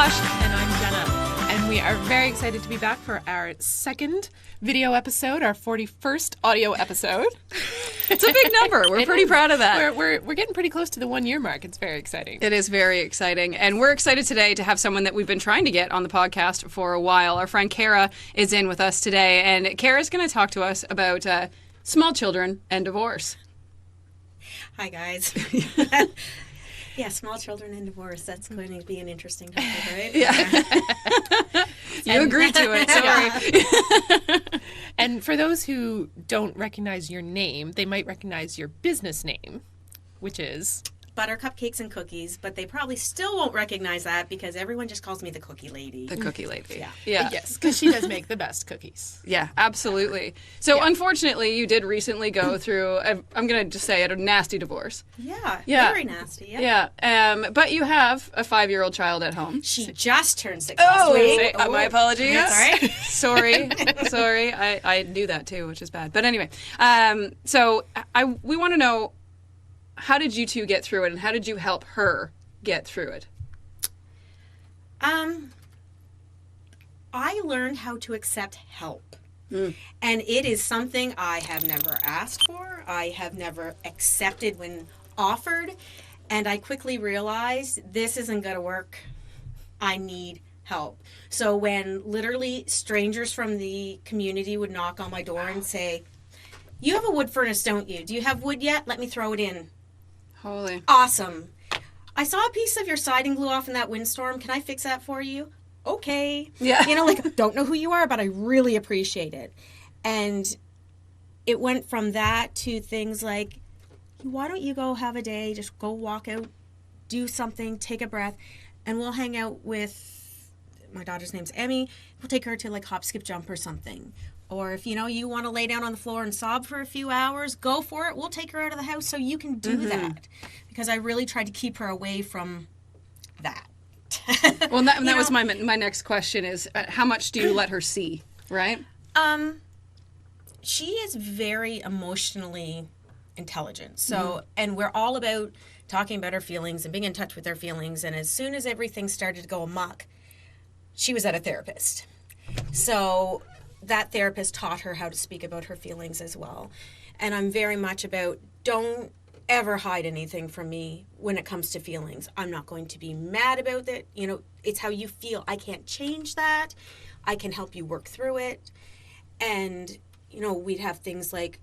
Tosh. And I'm Jenna. And we are very excited to be back for our second video episode, our 41st audio episode. It's a big number. We're pretty proud of that. We're getting pretty close to the 1 year mark. It's very exciting. It is very exciting. And we're excited today to have someone that we've been trying to get on the podcast for a while. Our friend Kara is in with us today. And Kara's going to talk to us about small children and divorce. Hi, guys. Yeah, small children and divorce. That's going to be an interesting topic, right? Yeah. You agreed to it. Sorry. And for those who don't recognize your name, they might recognize your business name, which is... Buttercup Cakes and Cookies, but they probably still won't recognize that because everyone just calls me the Cookie Lady. The Cookie Lady. Yeah. Yes, because she does make the best cookies. Yeah, absolutely. So unfortunately, you did recently go through, I'm going to just say it, a nasty divorce. Yeah, very nasty. Yeah. But you have a 5-year-old child at home. She just turned 6 last week. My apologies. That's all right. Sorry. I knew that too, which is bad. But anyway, so we want to know, how did you two get through it, and how did you help her get through it? I learned how to accept help. And it is something I have never asked for. I have never accepted when offered. And I quickly realized this isn't going to work. I need help. So when literally strangers from the community would knock on my door and say, "You have a wood furnace, don't you? Do you have wood yet? Let me throw it in." Holy. Awesome. I saw a piece of your siding glue off in that windstorm. Can I fix that for you? Okay. Yeah. Don't know who you are, but I really appreciate it. And it went from that to things like, why don't you go have a day, just go walk out, do something, take a breath, and we'll hang out with, my daughter's name's Emmy, we'll take her to like hop, skip, jump or something. Or if, you want to lay down on the floor and sob for a few hours, go for it. We'll take her out of the house so you can do that. Because I really tried to keep her away from that. Well, that was my next question is, how much do you let her see, right? She is very emotionally intelligent. So, and we're all about talking about our feelings and being in touch with our feelings. And as soon as everything started to go amok, she was at a therapist. So that therapist taught her how to speak about her feelings as well. And I'm very much about, don't ever hide anything from me when it comes to feelings. I'm not going to be mad about that. It's how you feel. I can't change that. I can help you work through it. And, we'd have things like,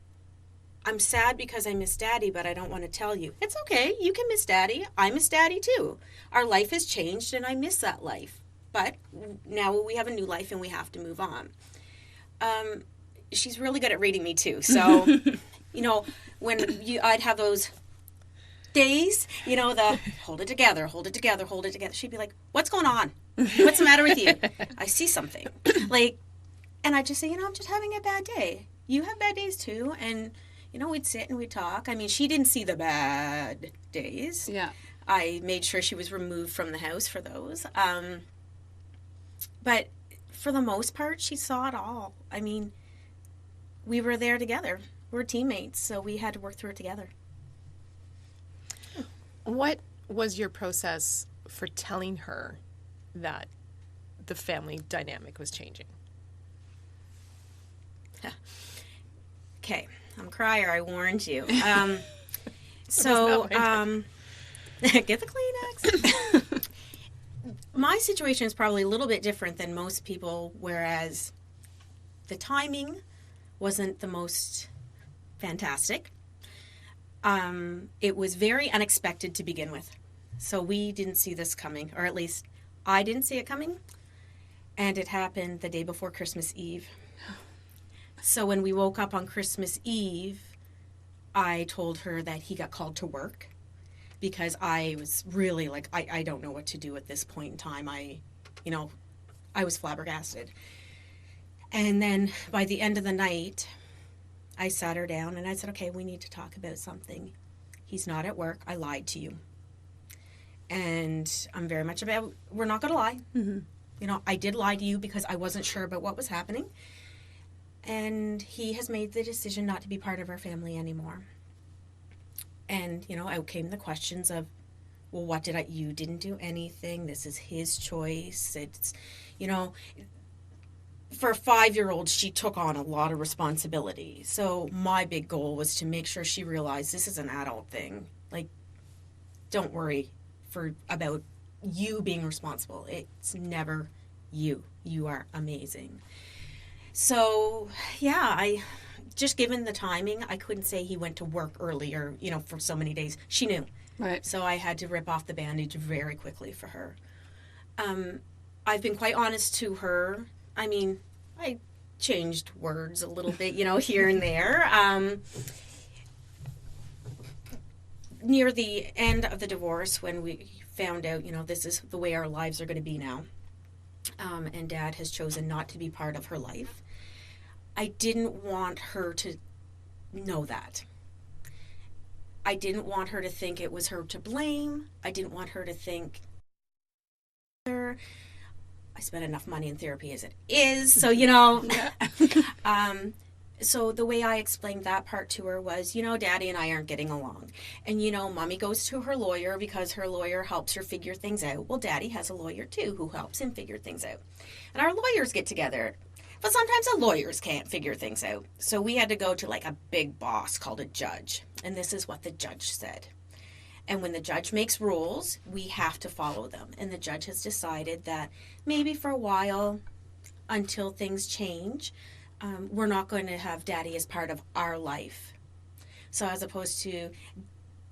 I'm sad because I miss Daddy, but I don't want to tell you. It's okay. You can miss Daddy. I miss Daddy too. Our life has changed and I miss that life. But now we have a new life and we have to move on. She's really good at reading me too. So, when I'd have those days, the hold it together, hold it together, hold it together. She'd be like, "What's going on? What's the matter with you?" I see something. And I'd just say, I'm just having a bad day. You have bad days too. And, we'd sit and we'd talk. I mean, she didn't see the bad days. Yeah. I made sure she was removed from the house for those. But for the most part, she saw it all. I mean, we were there together. We're teammates, so we had to work through it together. What was your process for telling her that the family dynamic was changing? Okay, I'm a crier, I warned you. So, get the Kleenex. My situation is probably a little bit different than most people, whereas the timing wasn't the most fantastic. It was very unexpected to begin with. So we didn't see this coming, or at least I didn't see it coming. And it happened the day before Christmas Eve. So when we woke up on Christmas Eve, I told her that he got called to work. Because I was really like, I don't know what to do at this point in time. I was flabbergasted. And then by the end of the night, I sat her down and I said, okay, we need to talk about something. He's not at work. I lied to you. And I'm very much about, we're not going to lie. Mm-hmm. I did lie to you because I wasn't sure about what was happening. And he has made the decision not to be part of our family anymore. And, out came the questions of, well, you didn't do anything. This is his choice. It's, for a 5-year-old, she took on a lot of responsibility. So my big goal was to make sure she realized this is an adult thing. Like, don't worry about you being responsible. It's never you. You are amazing. So, yeah, just given the timing, I couldn't say he went to work earlier, for so many days. She knew. Right. So I had to rip off the bandage very quickly for her. I've been quite honest to her. I mean, I changed words a little bit, here and there. Near the end of the divorce, when we found out, this is the way our lives are going to be now, and Dad has chosen not to be part of her life, I didn't want her to know that. I didn't want her to think it was her to blame. I didn't want her to think, I spent enough money in therapy as it is. So, so the way I explained that part to her was, Daddy and I aren't getting along. And, Mommy goes to her lawyer because her lawyer helps her figure things out. Well, Daddy has a lawyer, too, who helps him figure things out. And our lawyers get together. But sometimes the lawyers can't figure things out. So we had to go to like a big boss called a judge. And this is what the judge said. And when the judge makes rules, we have to follow them. And the judge has decided that maybe for a while, until things change, we're not going to have Daddy as part of our life. So as opposed to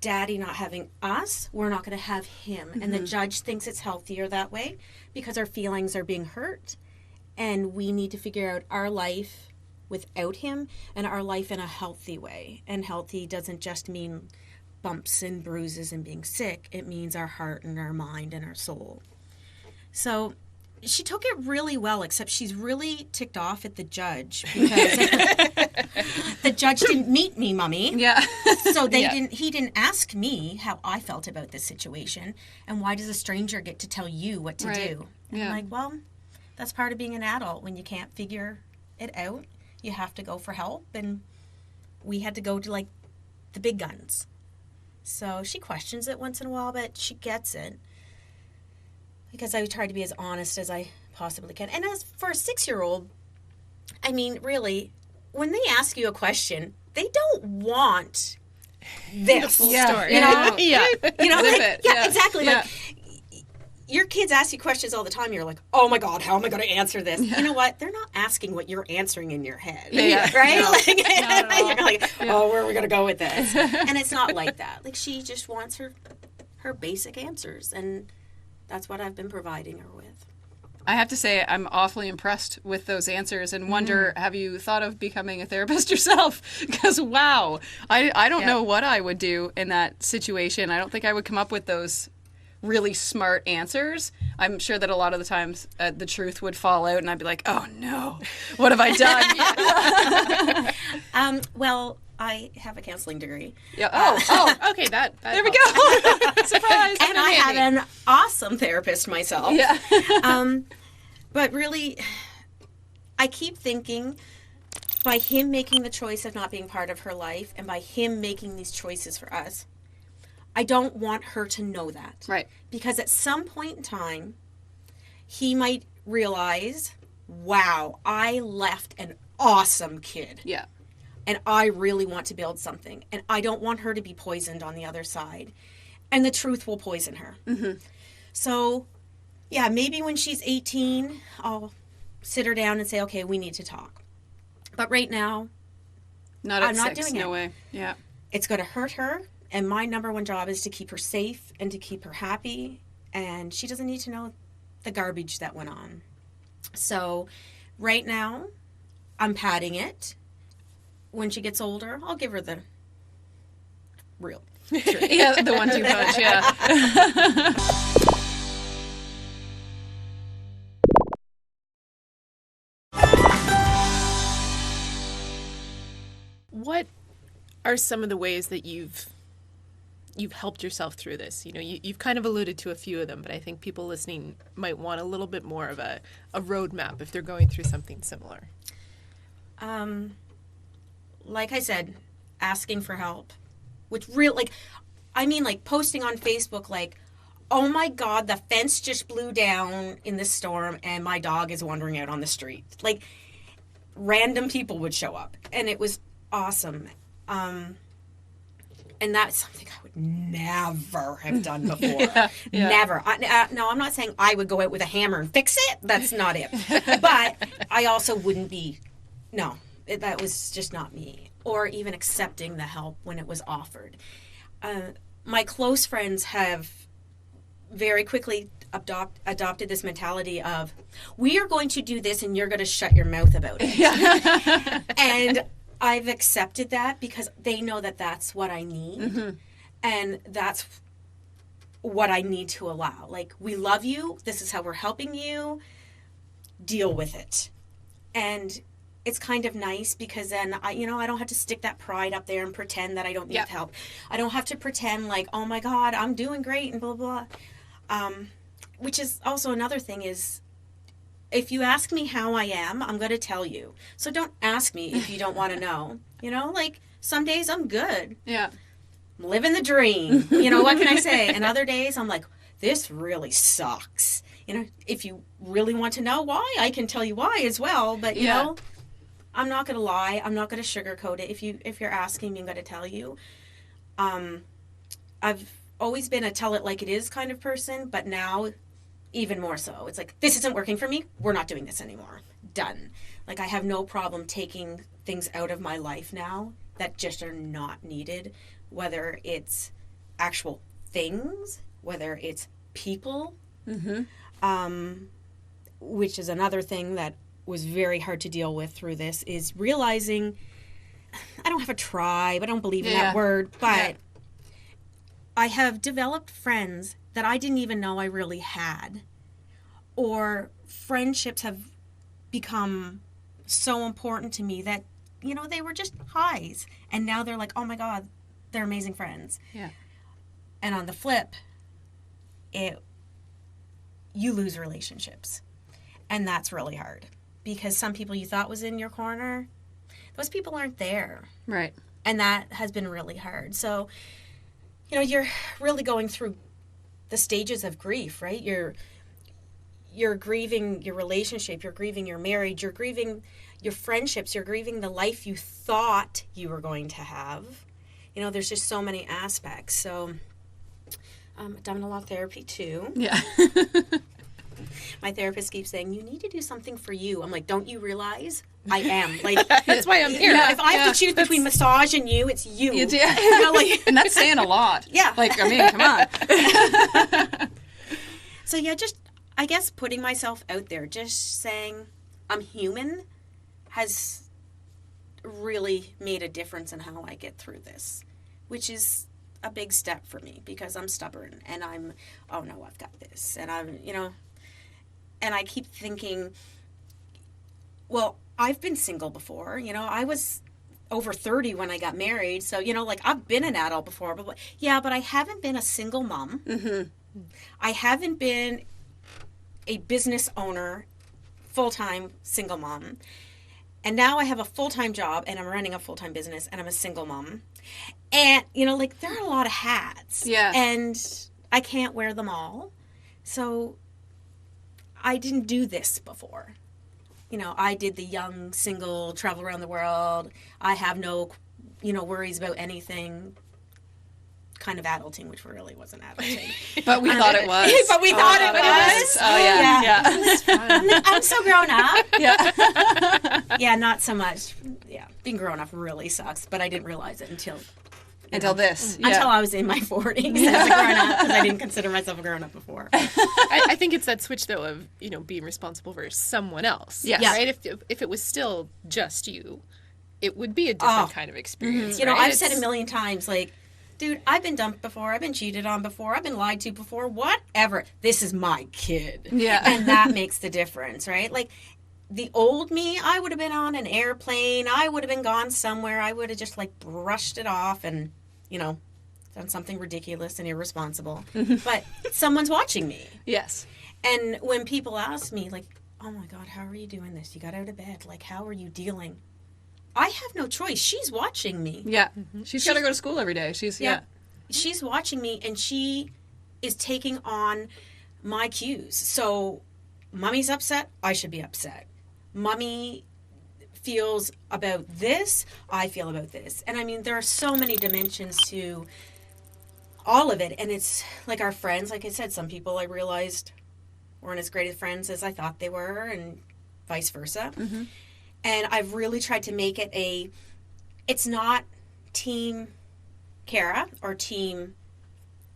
Daddy not having us, we're not going to have him. Mm-hmm. And the judge thinks it's healthier that way because our feelings are being hurt. And we need to figure out our life without him and our life in a healthy way. And healthy doesn't just mean bumps and bruises and being sick. It means our heart and our mind and our soul. So she took it really well, except she's really ticked off at the judge because the judge didn't meet me, Mommy. Yeah. So he didn't ask me how I felt about this situation. And why does a stranger get to tell you what to do? And I'm like, well, that's part of being an adult. When you can't figure it out, you have to go for help. And we had to go to, like, the big guns. So she questions it once in a while, but she gets it. Because I try to be as honest as I possibly can. And as for a 6-year-old, I mean, really, when they ask you a question, they don't want this. The full story. Exactly. Yeah. Like, your kids ask you questions all the time. You're like, oh my God, how am I going to answer this? Yeah. You know what? They're not asking what you're answering in your head. Yeah. Right? No, you're like, oh, where are we going to go with this? And it's not like that. Like, she just wants her basic answers. And that's what I've been providing her with. I have to say, I'm awfully impressed with those answers and wonder, have you thought of becoming a therapist yourself? Because, wow, I don't know what I would do in that situation. I don't think I would come up with those really smart answers. I'm sure that a lot of the times the truth would fall out and I'd be like, oh no, what have I done? Well, I have a counseling degree. Yeah. Okay, that there we go. Surprise. And I have an awesome therapist myself. Yeah. But really, I keep thinking by him making the choice of not being part of her life and by him making these choices for us, I don't want her to know that. Right. Because at some point in time, he might realize, wow, I left an awesome kid. Yeah. And I really want to build something. And I don't want her to be poisoned on the other side. And the truth will poison her. Mm-hmm. So, yeah, maybe when she's 18, I'll sit her down and say, okay, we need to talk. But right now, I'm not 6, doing it. No way. Yeah. It's going to hurt her. And my number one job is to keep her safe and to keep her happy. And she doesn't need to know the garbage that went on. So right now, I'm padding it. When she gets older, I'll give her the real truth. Yeah, the 1-2 punch, yeah. What are some of the ways that you've helped yourself through this? You know, you've kind of alluded to a few of them, but I think people listening might want a little bit more of a roadmap if they're going through something similar. Like I said, asking for help, which posting on Facebook, like, oh my God, the fence just blew down in the storm and my dog is wandering out on the street. Like, random people would show up, and it was awesome. And that's something I would never have done before. Never. No, I'm not saying I would go out with a hammer and fix it. That's not it. But I also wouldn't be, that was just not me. Or even accepting the help when it was offered. My close friends have very quickly adopted this mentality of, we are going to do this and you're going to shut your mouth about it. And I've accepted that because they know that that's what I need. And that's what I need to allow. Like, we love you. This is how we're helping you. Deal with it. And it's kind of nice because then I don't have to stick that pride up there and pretend that I don't need help. I don't have to pretend like, oh my God, I'm doing great and blah, blah. Which is also another thing is, if you ask me how I am, I'm going to tell you. So don't ask me if you don't want to know. Like, some days I'm good. Yeah. I'm living the dream. What can I say? And other days I'm like, this really sucks. If you really want to know why, I can tell you why as well. But, I'm not going to lie. I'm not going to sugarcoat it. If you're asking me, I'm going to tell you. I've always been a tell it like it is kind of person, but now even more so. It's like, this isn't working for me. We're not doing this anymore. Done. Like, I have no problem taking things out of my life now that just are not needed, whether it's actual things, whether it's people, which is another thing that was very hard to deal with through this, is realizing I don't have a tribe. I don't believe in that word, but I have developed friends that I didn't even know I really had, or friendships have become so important to me that, they were just highs, and now they're like, oh my God, they're amazing friends. Yeah. And on the flip, you lose relationships, and that's really hard because some people you thought was in your corner, those people aren't there. Right. And that has been really hard. So, you're really going through the stages of grief, right? You're grieving your relationship, you're grieving your marriage, you're grieving your friendships, you're grieving the life you thought you were going to have. There's just so many aspects. So I've done a lot of therapy too. Yeah. My therapist keeps saying, you need to do something for you. I'm like, don't you realize I am? Like, that's why I'm here. If I have to choose between massage and you, it's you. And that's saying a lot. Yeah. Like, I mean, come on. So just, I guess, putting myself out there, just saying I'm human has really made a difference in how I get through this, which is a big step for me because I'm stubborn and oh no, I've got this. And and I keep thinking, well, I've been single before. I was over 30 when I got married. So, I've been an adult before. But I haven't been a single mom. I haven't been a business owner, full-time single mom. And now I have a full-time job and I'm running a full-time business and I'm a single mom. And, there are a lot of hats. Yeah. And I can't wear them all. So I didn't do this before. I did the young, single, travel around the world. I have no, worries about anything. Kind of adulting, which really wasn't adulting. But we thought it was. But we thought it was. Oh, yeah. It was fun. I'm so grown up. Yeah. Yeah, not so much. Yeah, being grown up really sucks, but I didn't realize it until this. Until I was in my 40s as a grown up, because I didn't consider myself a grown up before. I think it's that switch, though, of, being responsible for someone else. Yes. Yeah. Right? If it was still just you, it would be a different kind of experience. Right? I've said a million times, like, dude, I've been dumped before. I've been cheated on before. I've been lied to before. Whatever. This is my kid. Yeah. And that makes the difference, right? Like, the old me, I would have been on an airplane. I would have been gone somewhere. I would have just, brushed it off and, done something ridiculous and irresponsible. But someone's watching me. Yes. And when people ask me, oh, my God, how are you doing this? You got out of bed. How are you dealing? I have no choice. She's watching me. Yeah. She's got to go to school every day. She's She's watching me, and she is taking on my cues. So Mommy's upset, I should be upset. Mommy feels about this, I feel about this. And I mean, there are so many dimensions to all of it. And it's like our friends, like I said, some people I realized weren't as great as friends as I thought they were, and vice versa. Mm-hmm. And I've really tried to make it it's not team Kara or team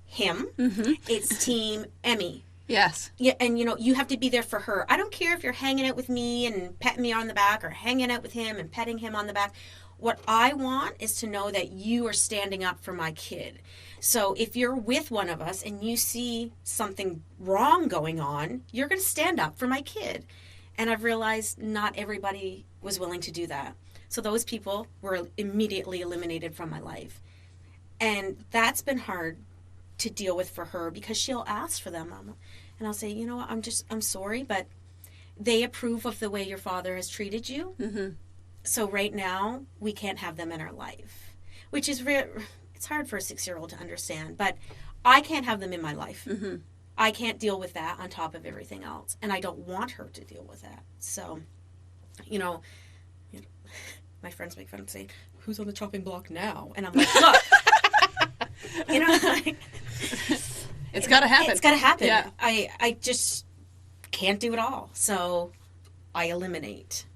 him. Mm-hmm. It's team Emmy. Yes. Yeah, and you have to be there for her. I don't care if you're hanging out with me and petting me on the back, or hanging out with him and petting him on the back. What I want is to know that you are standing up for my kid. So if you're with one of us and you see something wrong going on, you're going to stand up for my kid. And I've realized not everybody was willing to do that. So those people were immediately eliminated from my life. And that's been hard to deal with for her, because she'll ask for them. And I'll say, you know what, I'm sorry, but they approve of the way your father has treated you. Mm-hmm. So right now, we can't have them in our life, which is it's hard for a 6-year-old to understand, but I can't have them in my life. Mm-hmm. I can't deal with that on top of everything else. And I don't want her to deal with that. So, my friends make fun of saying, who's on the chopping block now? And I'm like, look, like, it's got to happen. It's got to happen. Yeah. I just can't do it all. So I eliminate.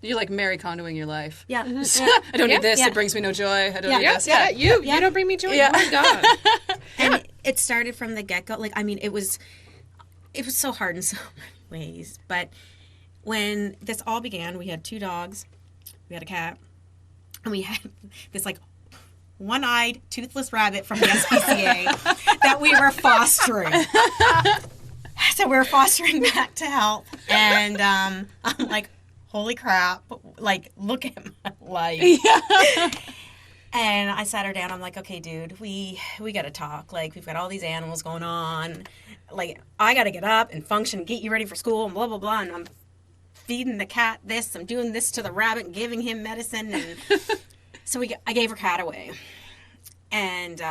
You're like Mary Kondoing your life. Yeah. I don't need this. It brings me no joy. I don't need this. Yeah. You don't bring me joy. Yeah. Oh my God. And it started from the get-go. Like, I mean, it was so hard in so many ways. But when this all began, we had 2 dogs, we had a cat, and we had this like one-eyed, toothless rabbit from the SPCA that we were fostering. So we were fostering back to health. And I'm like, holy crap, like, look at my life. Yeah. And I sat her down. I'm like, okay, dude, we got to talk. Like, we've got all these animals going on. Like, I got to get up and function and get you ready for school and blah, blah, blah. And I'm feeding the cat this. I'm doing this to the rabbit and giving him medicine. And so I gave her cat away. And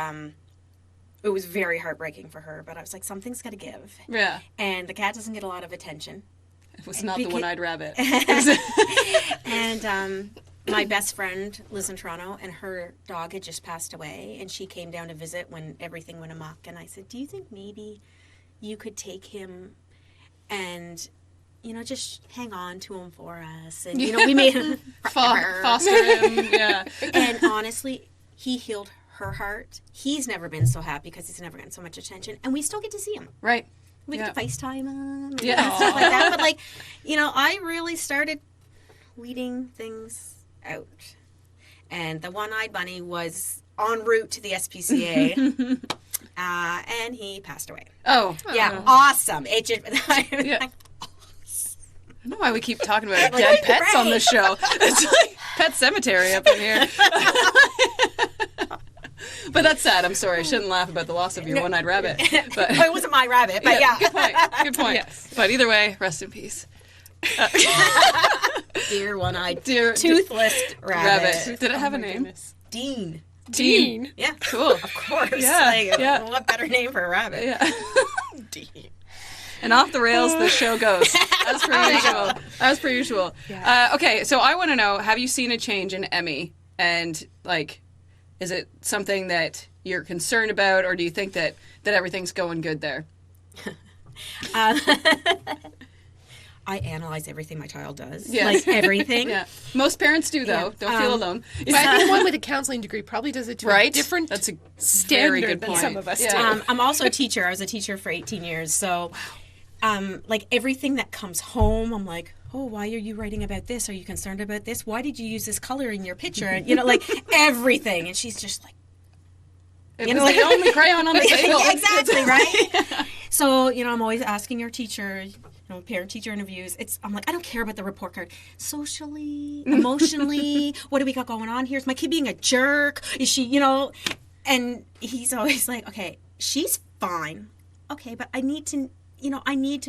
it was very heartbreaking for her. But I was like, something's got to give. Yeah. And the cat doesn't get a lot of attention. It was not the one-eyed rabbit. And my best friend lives in Toronto, and her dog had just passed away, and she came down to visit when everything went amok. And I said, do you think maybe you could take him and, just hang on to him for us? And, we made him foster him. Yeah. And honestly, he healed her heart. He's never been so happy because he's never gotten so much attention, and we still get to see him. Right. We get to FaceTime him and stuff like that. But, like, I really started weeding things out. And the one-eyed bunny was en route to the SPCA, and he passed away. Oh. Yeah, awesome. It just... I don't know why we keep talking about dead pets on this show. It's like Pet Cemetery up in here. But that's sad. I'm sorry. I shouldn't laugh about the loss of your one-eyed rabbit. But well, it wasn't my rabbit, but yeah. Good point. Good point. Yes. But either way, rest in peace. Dear one-eyed, toothless rabbit. Did it have a name? Dean. Dean. Yeah. Cool. Of course. Yeah. What better name for a rabbit? Yeah. Dean. And off the rails the show goes, as per usual. Yeah. Okay, so I want to know, have you seen a change in Emmy? And, like, is it something that you're concerned about, or do you think that everything's going good there? I analyze everything my child does. Yes. Like, everything. Yeah. Most parents do, though. Don't feel alone. But I think one with a counseling degree probably does it to a different That's a standard very good than point. some of us do. I'm also a teacher. I was a teacher for 18 years. So, like, everything that comes home, I'm like, oh, why are you writing about this? Are you concerned about this? Why did you use this color in your picture? And, like, everything. And she's just like, it was the only crayon on the table. Exactly, right? So, I'm always asking your teacher, parent-teacher interviews. I'm like, I don't care about the report card. Socially, emotionally, what do we got going on here? Is my kid being a jerk? Is she, And he's always like, okay, she's fine. Okay, but I need to,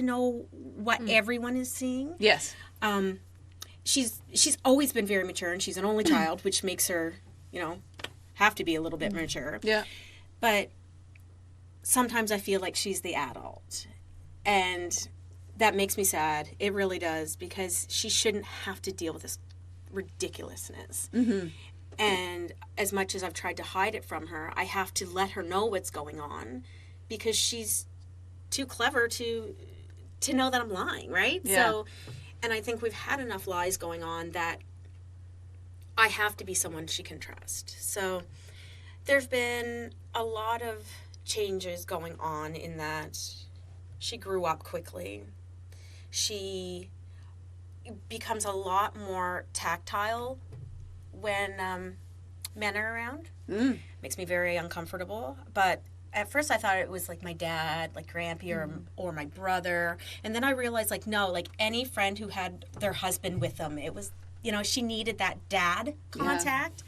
know what everyone is seeing. Yes. She's always been very mature, and she's an only child, which makes her, have to be a little bit mature. Yeah. But sometimes I feel like she's the adult. And that makes me sad. It really does, because she shouldn't have to deal with this ridiculousness. Mm-hmm. And as much as I've tried to hide it from her, I have to let her know what's going on, because she's too clever to know that I'm lying, right? Yeah. So, and I think we've had enough lies going on that I have to be someone she can trust. So there's been a lot of changes going on in that she grew up quickly. She becomes a lot more tactile when men are around. Makes me very uncomfortable. But at first I thought it was like my dad, like Grampy or my brother. And then I realized, like, no, like any friend who had their husband with them, it was, you know, she needed that dad contact,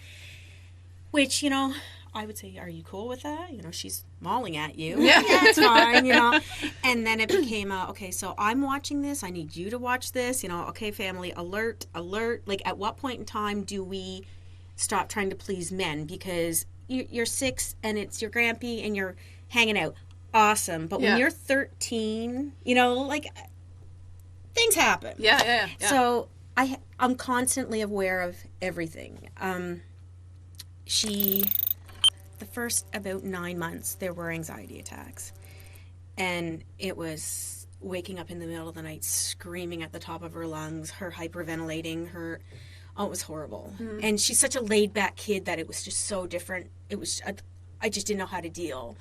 which, you know, I would say, are you cool with that? You know, she's mauling at you. Yeah, it's fine, you know. And then it became, okay, so I'm watching this. I need you to watch this. You know, okay, family, alert, alert. Like, at what point in time do we stop trying to please men? Because you're 6 and it's your Grampy and you're hanging out. Awesome. But when you're 13, you know, like, things happen. Yeah. So I'm constantly aware of everything. The first about 9 months, there were anxiety attacks. And it was waking up in the middle of the night, screaming at the top of her lungs, her hyperventilating, it was horrible. Mm-hmm. And she's such a laid-back kid that it was just so different. I just didn't know how to deal.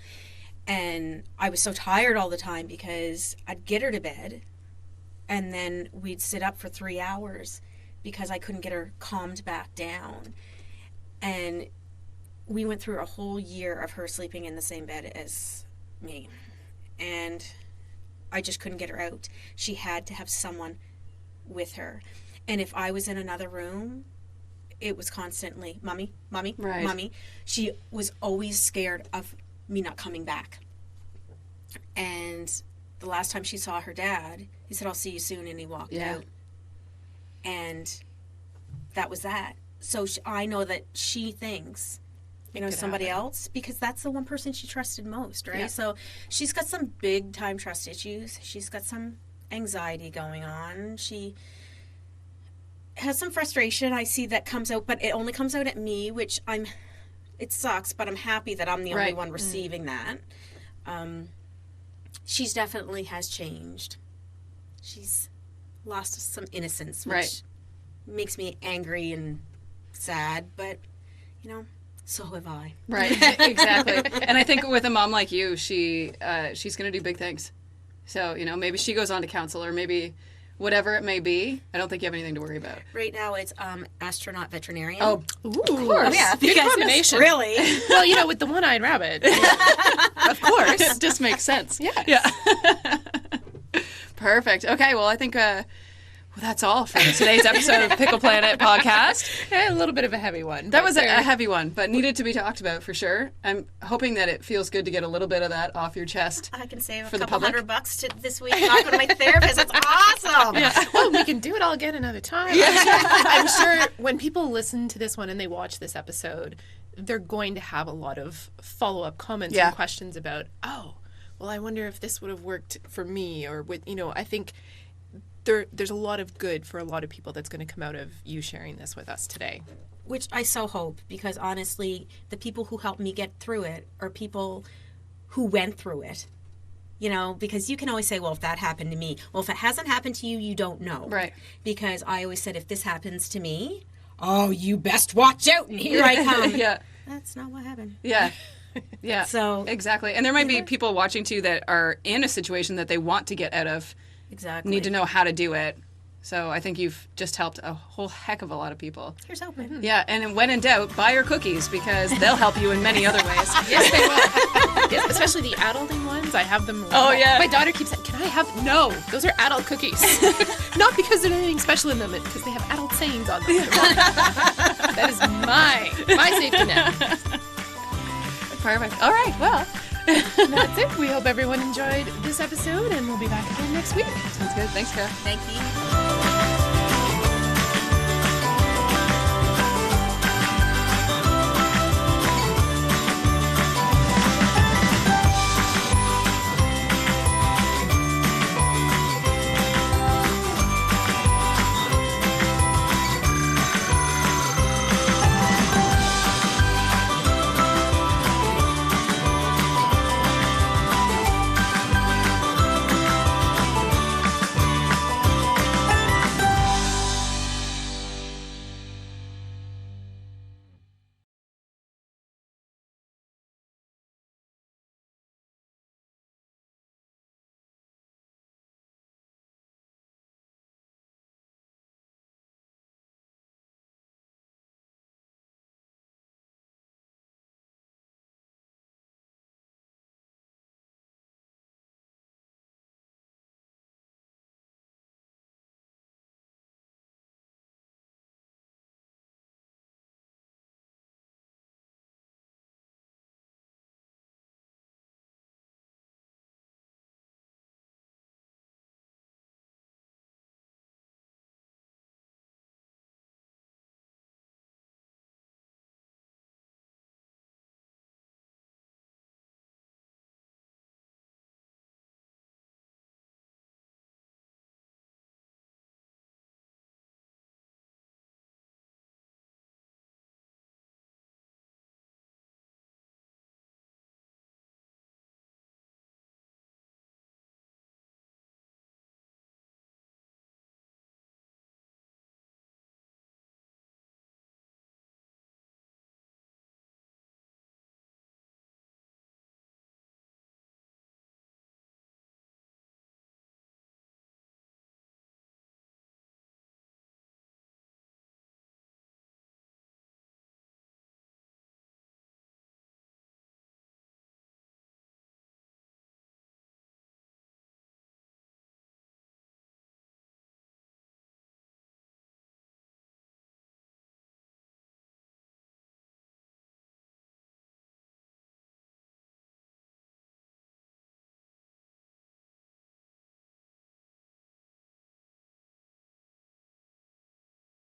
And I was so tired all the time because I'd get her to bed, and then we'd sit up for 3 hours because I couldn't get her calmed back down. And we went through a whole year of her sleeping in the same bed as me. And I just couldn't get her out. She had to have someone with her. And if I was in another room, it was constantly, Mommy, Mommy, right. Mommy. She was always scared of me not coming back. And the last time she saw her dad, he said, I'll see you soon, and he walked out. And that was that. So I know that she thinks, you know, somebody else, because that's the one person she trusted most, right? Yeah. So she's got some big time trust issues. She's got some anxiety going on. She has some frustration. I see that comes out, but it only comes out at me, which it sucks, but I'm happy that I'm the only one receiving that. She's definitely has changed. She's lost some innocence, which makes me angry and sad, but, you know, so have I. Right, exactly. And I think with a mom like you, she's going to do big things. So, you know, maybe she goes on to counsel, or maybe whatever it may be. I don't think you have anything to worry about. Right now it's astronaut veterinarian. Oh, of course. Yeah, good combination. Really? Well, you know, with the one-eyed rabbit. Of course. It just makes sense. Yes. Yeah. Perfect. Okay, well, I think that's all for today's episode of Pickle Planet podcast. A little bit of a heavy one. That was a heavy one, but needed to be talked about for sure. I'm hoping that it feels good to get a little bit of that off your chest. I can save for a the couple public. $100 this week. I'll go to my therapist. It's awesome. Yeah. Well, we can do it all again another time. I'm sure when people listen to this one and they watch this episode, they're going to have a lot of follow-up comments and questions about, well, I wonder if this would have worked for me, or with, you know, I think there's a lot of good for a lot of people that's going to come out of you sharing this with us today. Which I so hope, because honestly, the people who helped me get through it are people who went through it. You know, because you can always say, well, if that happened to me. Well, if it hasn't happened to you, you don't know. Right. Because I always said, if this happens to me, you best watch out, and here I come. Yeah. That's not what happened. Yeah. Yeah. So exactly. And there might be people watching too that are in a situation that they want to get out of. Exactly. Need to know how to do it. So I think you've just helped a whole heck of a lot of people. Here's hoping. Yeah, and when in doubt, buy your cookies, because they'll help you in many other ways. Yes, they will. Yes, especially the adulting ones. I have them. Oh, yeah. My daughter keeps saying, can I have... No, those are adult cookies. Not because there's anything special in them, but because they have adult sayings on them. That is my safety net. Perfect. All right, well... That's it. We hope everyone enjoyed this episode, and we'll be back again next week. Sounds good. Thanks, Kara. Thank you.